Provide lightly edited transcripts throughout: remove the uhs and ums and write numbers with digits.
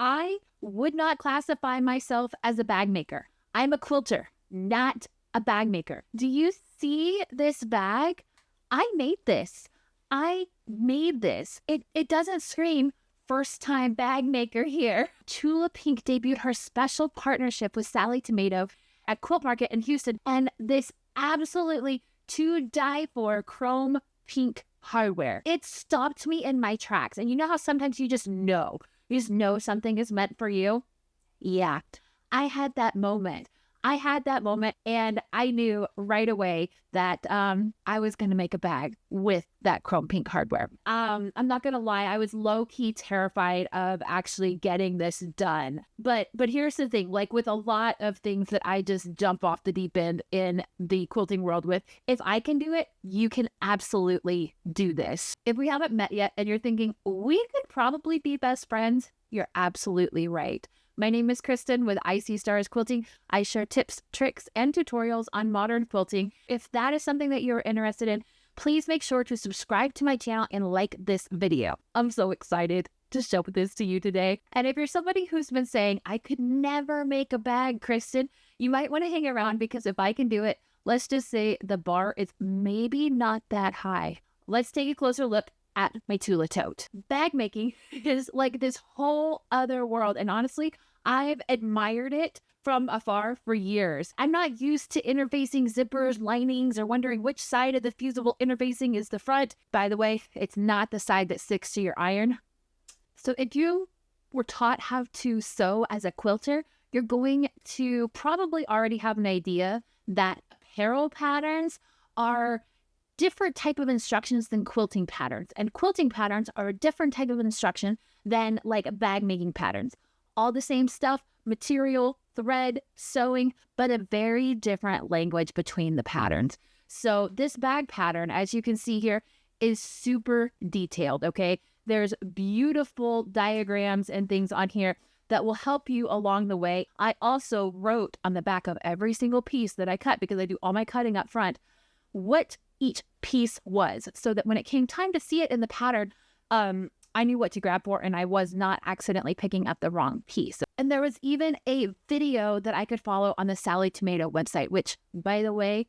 I would not classify myself as a bag maker. I'm a quilter, not a bag maker. Do you see this bag? I made this. I made this. It doesn't scream first time bag maker here. Tula Pink debuted her special partnership with Sallie Tomato at Quilt Market in Houston, and this absolutely to die for chrome pink hardware. It stopped me in my tracks. And you know how sometimes you just know something is meant for you? Yeah, I had that moment. And I knew right away that I was going to make a bag with that chrome pink hardware. I'm not going to lie, I was low-key terrified of actually getting this done. But here's the thing, like with a lot of things that I just jump off the deep end in the quilting world with, if I can do it, you can absolutely do this. If we haven't met yet and you're thinking, we could probably be best friends, you're absolutely right. My name is Kristen with IC Stars Quilting. I share tips, tricks, and tutorials on modern quilting. If that is something that you're interested in, please make sure to subscribe to my channel and like this video. I'm so excited to show this to you today. And if you're somebody who's been saying, I could never make a bag, Kristen, you might want to hang around, because if I can do it, let's just say the bar is maybe not that high. Let's take a closer look at my Tula Tote. Bag making is like this whole other world, and honestly, I've admired it from afar for years. I'm not used to interfacing zippers, linings, or wondering which side of the fusible interfacing is the front. By the way, it's not the side that sticks to your iron. So if you were taught how to sew as a quilter, you're going to probably already have an idea that apparel patterns are different type of instructions than quilting patterns. And quilting patterns are a different type of instruction than like bag making patterns. All the same stuff, material, thread, sewing, but a very different language between the patterns. So this bag pattern, as you can see here, is super detailed, okay? There's beautiful diagrams and things on here that will help you along the way. I also wrote on the back of every single piece that I cut, because I do all my cutting up front, what each piece was, so that when it came time to see it in the pattern, I knew what to grab for, and I was not accidentally picking up the wrong piece. And there was even a video that I could follow on the Sallie Tomato website, which, by the way,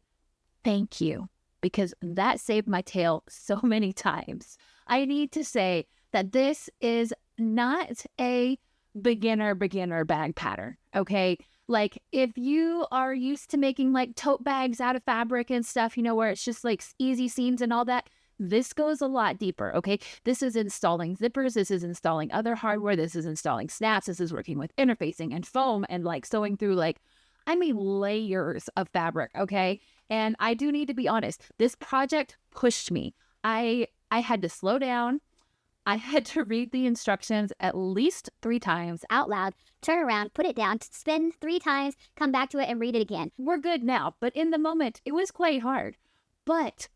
thank you, because that saved my tail so many times. I need to say that this is not a beginner bag pattern, okay? Like if you are used to making like tote bags out of fabric and stuff, you know, where it's just like easy seams and all that, this goes a lot deeper, okay? This is installing zippers, this is installing other hardware, this is installing snaps, this is working with interfacing and foam and like sewing through like, I mean, layers of fabric, okay? And I do need to be honest, this project pushed me. I had to slow down. I had to read the instructions at least 3 times out loud, turn around, put it down, spin 3 times, come back to it and read it again. We're good now, but in the moment, it was quite hard. But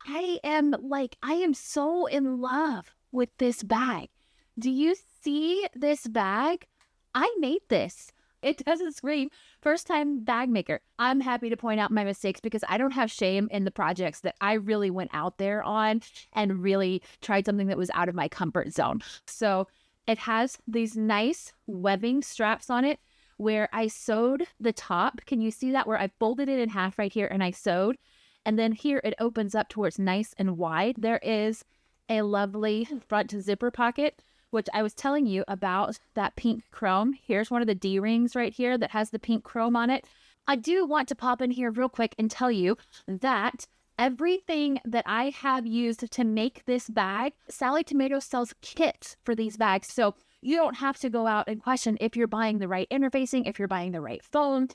I am so in love with this bag. Do you see this bag? I made this. It doesn't scream first time bag maker. I'm happy to point out my mistakes, because I don't have shame in the projects that I really went out there on and really tried something that was out of my comfort zone. So it has these nice webbing straps on it where I sewed the top. Can you see that? Where I folded it in half right here and I sewed. And then here it opens up towards nice and wide. There is a lovely front zipper pocket, which I was telling you about that pink chrome. Here's one of the D-rings right here that has the pink chrome on it. I do want to pop in here real quick and tell you that everything that I have used to make this bag, Sallie Tomato sells kits for these bags. So you don't have to go out and question if you're buying the right interfacing, if you're buying the right foam,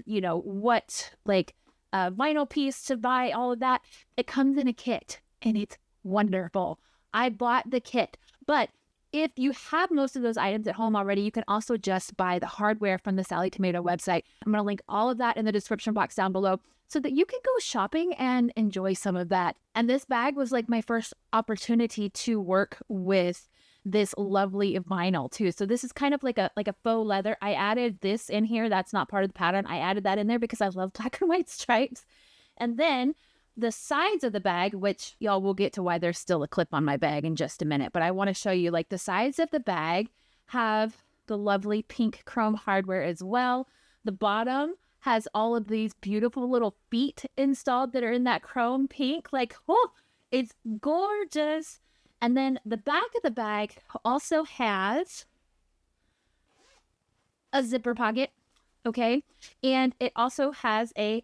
you know, what like vinyl piece to buy, all of that. It comes in a kit and it's wonderful. I bought the kit, but if you have most of those items at home already, you can also just buy the hardware from the Sallie Tomato website. I'm going to link all of that in the description box down below so that you can go shopping and enjoy some of that. And this bag was like my first opportunity to work with this lovely vinyl too. So this is kind of like a faux leather. I added this in here. That's not part of the pattern. I added that in there because I love black and white stripes. And then the sides of the bag, which y'all will get to why there's still a clip on my bag in just a minute, but I want to show you like the sides of the bag have the lovely pink chrome hardware as well. The bottom has all of these beautiful little feet installed that are in that chrome pink. Like, oh, it's gorgeous. And then the back of the bag also has a zipper pocket, okay? And it also has a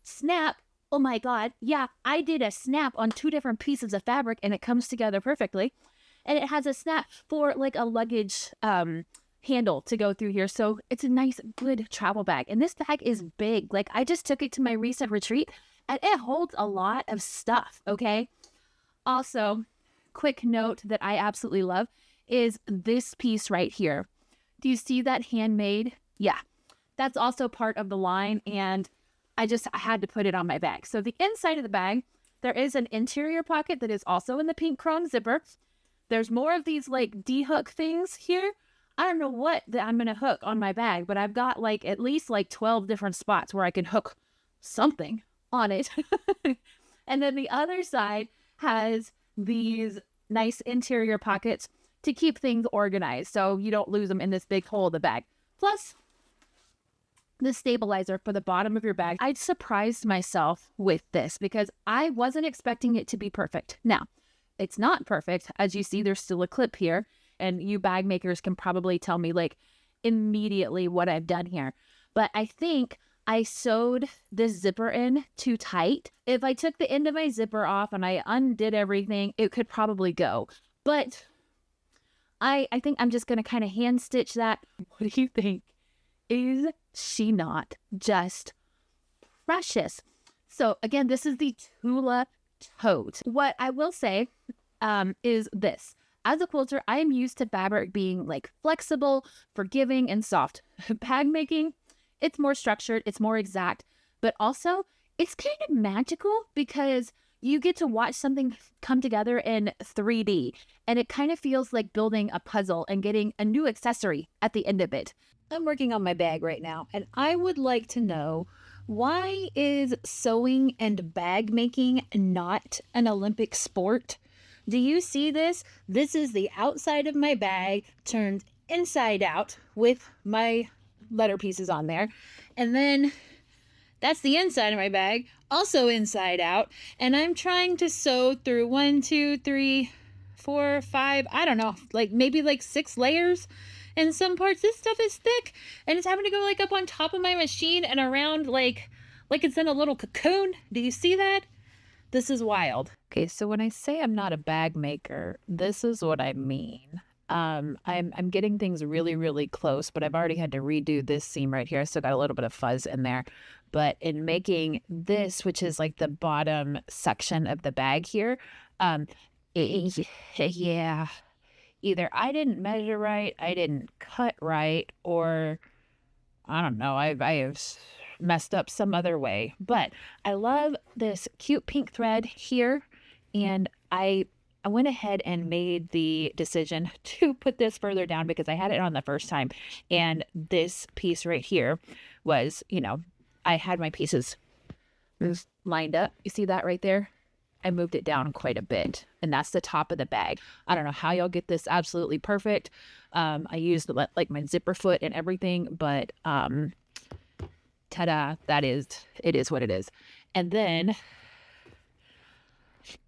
snap. Oh my God. Yeah, I did a snap on 2 different pieces of fabric and it comes together perfectly. And it has a snap for like a luggage handle to go through here. So it's a nice, good travel bag. And this bag is big. Like I just took it to my recent retreat and it holds a lot of stuff, okay? Also, quick note that I absolutely love is this piece right here. Do you see that handmade? Yeah, that's also part of the line. And I had to put it on my bag. So the inside of the bag, there is an interior pocket that is also in the pink chrome zipper. There's more of these like D-hook things here. I don't know what that I'm going to hook on my bag, but I've got like at least like 12 different spots where I can hook something on it. And then the other side has these nice interior pockets to keep things organized so you don't lose them in this big hole of the bag. Plus, the stabilizer for the bottom of your bag. I surprised myself with this because I wasn't expecting it to be perfect. Now, it's not perfect. As you see, there's still a clip here, and you bag makers can probably tell me like immediately what I've done here. But I think I sewed this zipper in too tight. If I took the end of my zipper off and I undid everything, it could probably go. But I think I'm just going to kind of hand stitch that. What do you think? Is she not just precious? So again, this is the Tula Tote. What I will say is this. As a quilter, I am used to fabric being like flexible, forgiving, and soft. Bag making, it's more structured, it's more exact, but also it's kind of magical because you get to watch something come together in 3D, and it kind of feels like building a puzzle and getting a new accessory at the end of it. I'm working on my bag right now, and I would like to know, why is sewing and bag making not an Olympic sport? Do you see this? This is the outside of my bag turned inside out with my letter pieces on there. And then that's the inside of my bag, also inside out. And I'm trying to sew through 1, 2, 3, 4, 5, I don't know, like maybe like 6 layers. And some parts, this stuff is thick, and it's having to go like up on top of my machine and around like it's in a little cocoon. Do you see that? This is wild. Okay, so when I say I'm not a bag maker, this is what I mean. I'm getting things really, really close, but I've already had to redo this seam right here. I still got a little bit of fuzz in there. But in making this, which is like the bottom section of the bag here, yeah. Either I didn't measure right, I didn't cut right, or I don't know, I have messed up some other way. But I love this cute pink thread here, and I went ahead and made the decision to put this further down because I had it on the first time, and this piece right here was, I had my pieces lined up. You see that right there? I moved it down quite a bit, and that's the top of the bag. I don't know how y'all get this absolutely perfect. I used like my zipper foot and everything, but ta-da, it is what it is. And then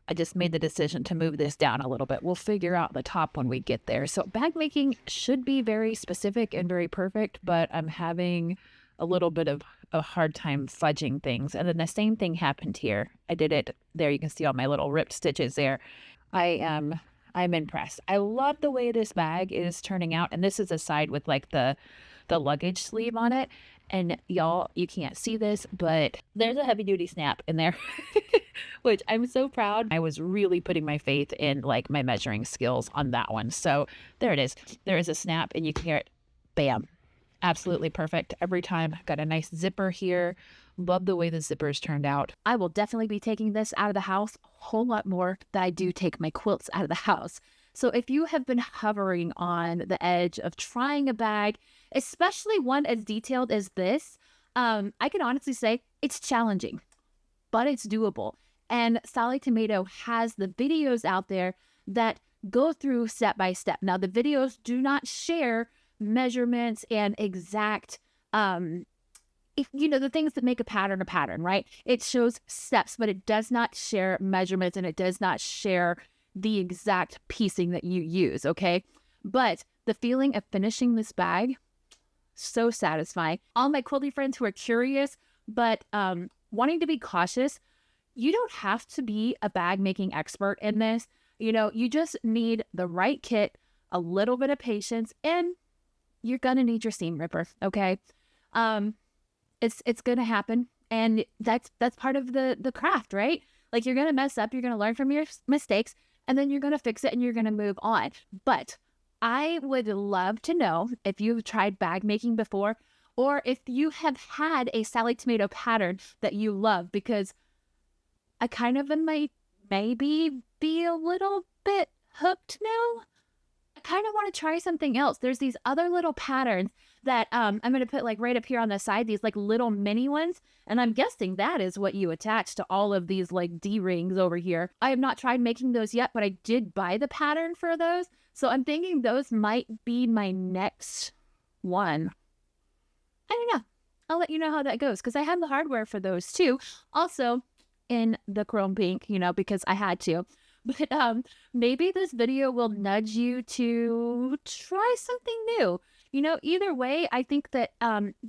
I just made the decision to move this down a little bit. We'll figure out the top when we get there. So bag making should be very specific and very perfect, but I'm having a little bit of a hard time fudging things. And then the same thing happened here. I did it there. You can see all my little ripped stitches there. I'm impressed. I love the way this bag is turning out. And this is a side with like the luggage sleeve on it. And y'all, you can't see this, but there's a heavy duty snap in there, which I'm so proud. I was really putting my faith in like my measuring skills on that one. So there it is. There is a snap, and you can hear it. Bam. Absolutely perfect every time. Got a nice zipper here. Love the way the zippers turned out. I will definitely be taking this out of the house a whole lot more than I do take my quilts out of the house. So if you have been hovering on the edge of trying a bag, especially one as detailed as this, I can honestly say it's challenging, but it's doable. And Sallie Tomato has the videos out there that go through step by step. Now, the videos do not share measurements and exact, if you know, the things that make a pattern, right? It shows steps, but it does not share measurements and it does not share the exact piecing that you use, okay? But the feeling of finishing this bag, so satisfying. All my quilting friends who are curious, but wanting to be cautious, you don't have to be a bag making expert in this. You know, you just need the right kit, a little bit of patience, and you're gonna need your seam ripper, okay? It's gonna happen, and that's part of the craft, right? Like, you're gonna mess up, you're gonna learn from your mistakes, and then you're gonna fix it and you're gonna move on. But I would love to know if you've tried bag making before, or if you have had a Sallie tomato pattern that you love, because I kind of might maybe be a little bit hooked now. I kind of want to try something else. There's these other little patterns that I'm going to put like right up here on the side, these like little mini ones. And I'm guessing that is what you attach to all of these like D-rings over here. I have not tried making those yet, but I did buy the pattern for those. So I'm thinking those might be my next one. I don't know. I'll let you know how that goes, because I have the hardware for those too. Also in the chrome pink, you know, because I had to. But maybe this video will nudge you to try something new. You know, either way, I think that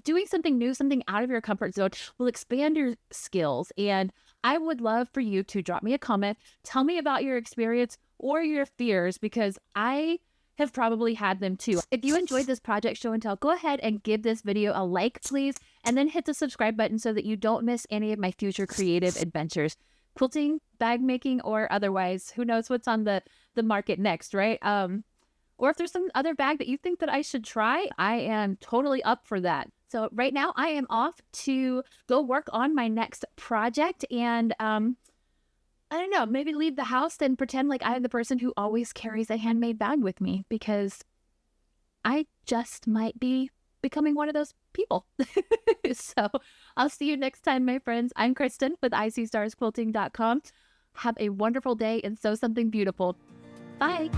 doing something new, something out of your comfort zone, will expand your skills. And I would love for you to drop me a comment, tell me about your experience or your fears, because I have probably had them too. If you enjoyed this project show and tell, go ahead and give this video a like, please, and then hit the subscribe button so that you don't miss any of my future creative adventures. Quilting, bag making, or otherwise. Who knows what's on the market next, right? Or if there's some other bag that you think that I should try, I am totally up for that. So right now I am off to go work on my next project, and I don't know, maybe leave the house and pretend like I'm the person who always carries a handmade bag with me, because I just might be becoming one of those people. So I'll see you next time, my friends. I'm Kristen with ICStarsQuilting.com. Have a wonderful day and sew something beautiful. Bye.